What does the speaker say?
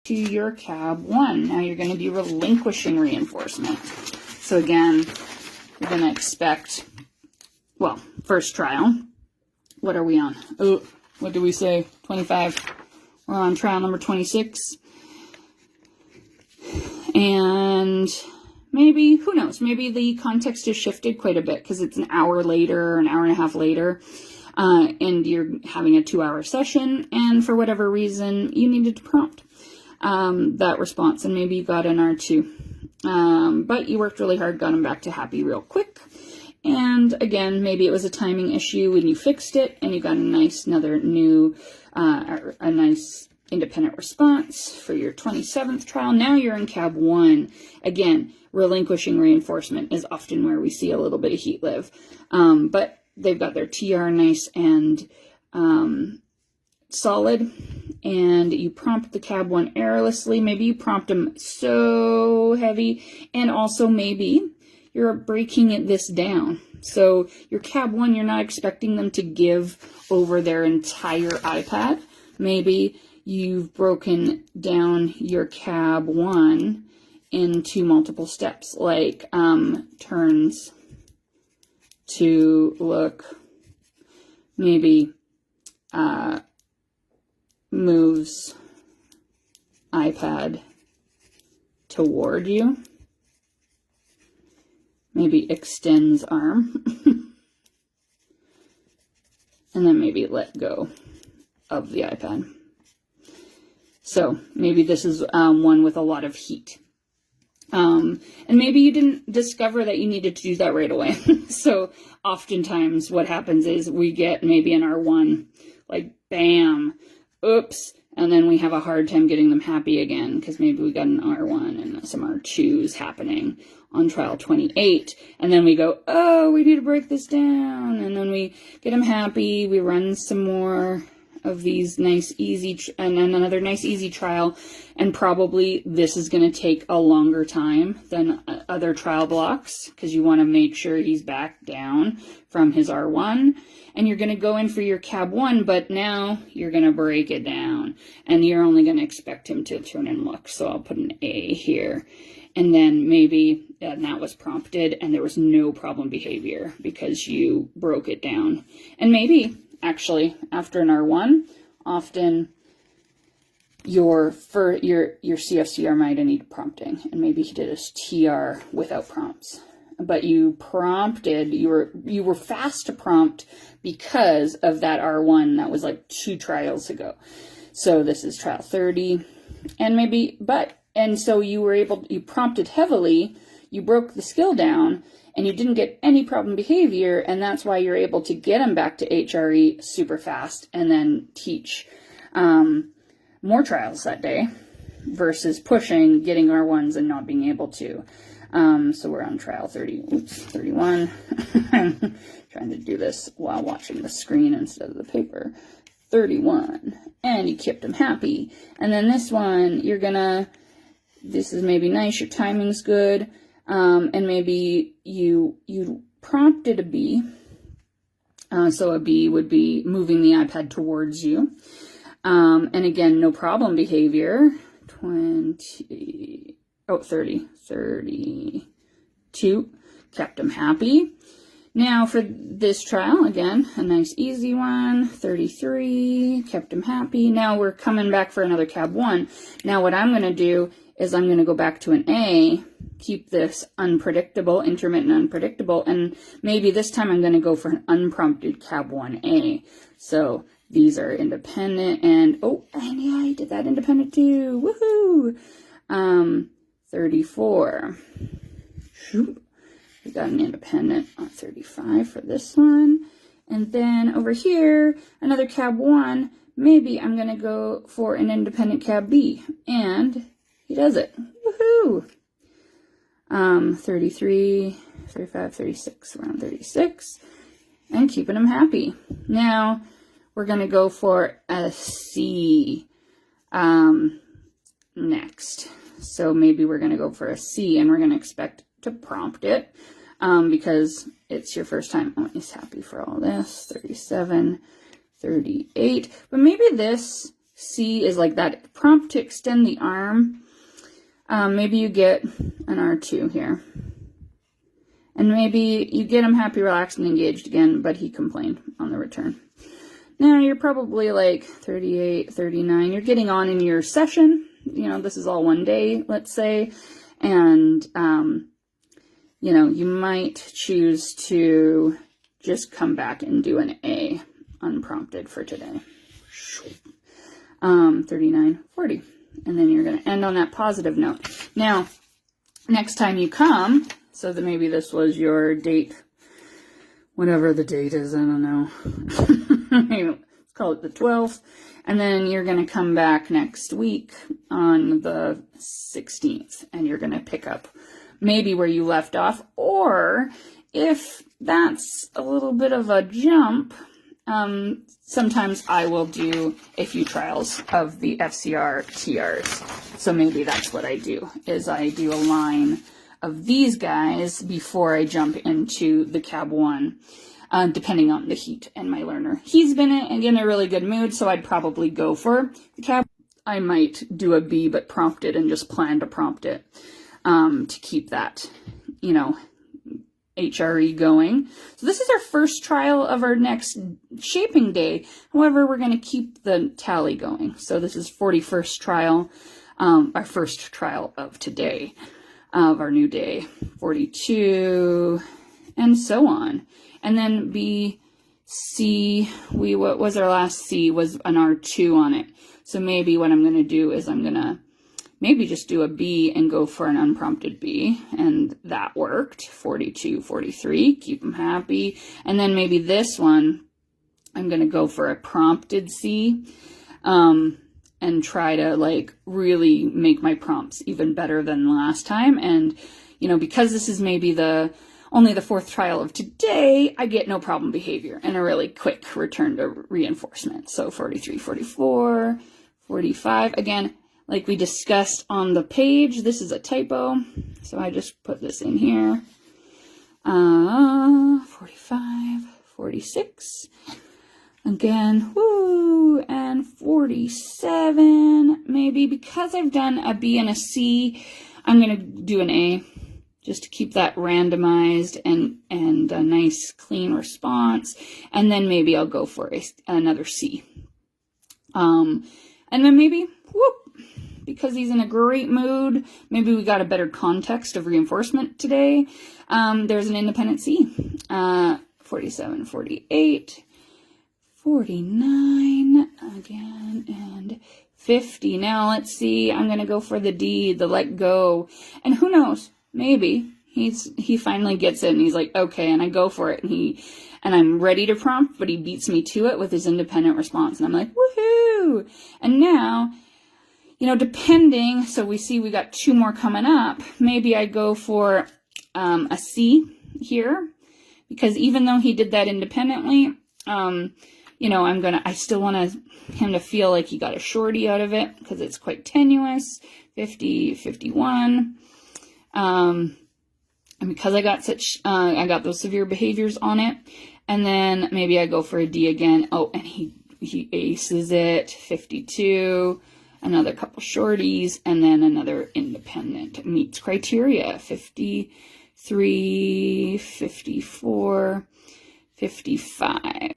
to your cab 1. Now you're going to be relinquishing reinforcement. So again, you're going to expect, well, first trial. What are we on? Oh, what do we say? 25. We're on trial number 26. And maybe, who knows, maybe the context has shifted quite a bit because it's an hour later or an hour and a half later, and you're having a 2-hour session, and for whatever reason, you needed to prompt that response, and maybe you got an R2. But you worked really hard, got them back to happy real quick. And again, maybe it was a timing issue and you fixed it and you got a nice, a nice independent response for your 27th trial. Now you're in cab 1. Again, relinquishing reinforcement is often where we see a little bit of heat live. But they've got their TR nice and solid. And you prompt the cab 1 airlessly. Maybe you prompt them so heavy. And also maybe you're breaking this down. So your cab 1, you're not expecting them to give over their entire iPad. Maybe you've broken down your cab 1 into multiple steps, like turns to look, maybe moves iPad toward you. Maybe extends arm. And then maybe let go of the iPad. So maybe this is one with a lot of heat. And maybe you didn't discover that you needed to do that right away. So oftentimes what happens is we get maybe an R1, like bam, oops, and then we have a hard time getting them happy again because maybe we got an R1 and some R2s happening on trial 28. And then we go, oh, we need to break this down. And then we get them happy. We run some more of these nice, easy, and then another nice, easy trial. And probably this is going to take a longer time than other trial blocks because you want to make sure he's back down from his R1. And you're going to go in for your cab 1, but now you're going to break it down. And you're only going to expect him to turn and look. So I'll put an A here. And then maybe that was prompted and there was no problem behavior because you broke it down. And maybe, actually, after an R1, often your CFCR might have needed prompting. And maybe he did his TR without prompts. But you prompted, you were fast to prompt because of that R1 that was like 2 trials ago. So this is trial 30. And maybe, and so you prompted heavily, you broke the skill down, and you didn't get any problem behavior, and that's why you're able to get them back to HRE super fast and then teach more trials that day versus pushing, getting R1s and not being able to. So we're on trial 31. I'm trying to do this while watching the screen instead of the paper. 31. And you kept them happy. And then this one, this is maybe nice, your timing's good, and maybe you prompted a B, so a B would be moving the iPad towards you, and again, no problem behavior, 32, kept them happy. Now for this trial, again, a nice easy one, 33, kept him happy. Now we're coming back for another cab 1. Now what I'm going to do is I'm going to go back to an A, keep this unpredictable, intermittent unpredictable, and maybe this time I'm going to go for an unprompted cab 1A. So these are independent, and oh, and yeah, I did that independent too, woohoo! 34. Shoop. We got an independent on 35 for this one. And then over here, another cab 1. Maybe I'm going to go for an independent cab B. And he does it. Woohoo! 33, 35, 36. We're on 36. And keeping him happy. Now, we're going to go for a C next. So maybe we're going to go for a C, and we're going to expect to prompt it because it's your first time. Oh, he's happy for all this. 37, 38. But maybe this C is like that prompt to extend the arm. Maybe you get an R2 here. And maybe you get him happy, relaxed, and engaged again, but he complained on the return. Now you're probably like 38, 39. You're getting on in your session. You know, this is all one day, let's say. And, you know, you might choose to just come back and do an A unprompted for today. 39, 40. And then you're going to end on that positive note. Now, next time you come, so that maybe this was your date, whatever the date is, I don't know. Let's call it the 12th. And then you're going to come back next week on the 16th, and you're going to pick up maybe where you left off. Or if that's a little bit of a jump, sometimes I will do a few trials of the FCR TRs. So maybe that's what I do, is I do a line of these guys before I jump into the cab 1, depending on the heat and my learner. He's been in a really good mood, so I'd probably go for the cab. I might do a B, but prompt it and just plan to prompt it to keep that, you know, HRE going. So this is our first trial of our next shaping day. However, we're going to keep the tally going. So this is 41st trial, our first trial of today, of our new day, 42, and so on. And then B, C, what was our last C was an R2 on it. So maybe what I'm going to do is I'm going to maybe just do a B and go for an unprompted B, and that worked. 42, 43, keep them happy. And then maybe this one, I'm going to go for a prompted C, and try to like really make my prompts even better than last time. And, you know, because this is maybe only the 4th trial of today, I get no problem behavior and a really quick return to reinforcement. So 43, 44, 45, again, like we discussed on the page, this is a typo, so I just put this in here. 45, 46, again, woo, and 47. Maybe because I've done a B and a C, I'm going to do an A, just to keep that randomized and a nice clean response. And then maybe I'll go for another C. And then maybe, whoop, because he's in a great mood, maybe we got a better context of reinforcement today. There's an independent C. 47, 48, 49 again, and 50. Now let's see, I'm going to go for the D, the let go. And who knows, maybe he finally gets it and he's like, okay, and I go for it, and I'm ready to prompt, but he beats me to it with his independent response. And I'm like, woohoo! And now, you know, depending, so we see we got 2 more coming up. Maybe I go for a C here, because even though he did that independently, you know, I still want him to feel like he got a shorty out of it, because it's quite tenuous. 50, 51. And because I got I got those severe behaviors on it. And then maybe I go for a D again. Oh, and he aces it. 52. Another couple shorties, and then another independent meets criteria. 53, 54, 55.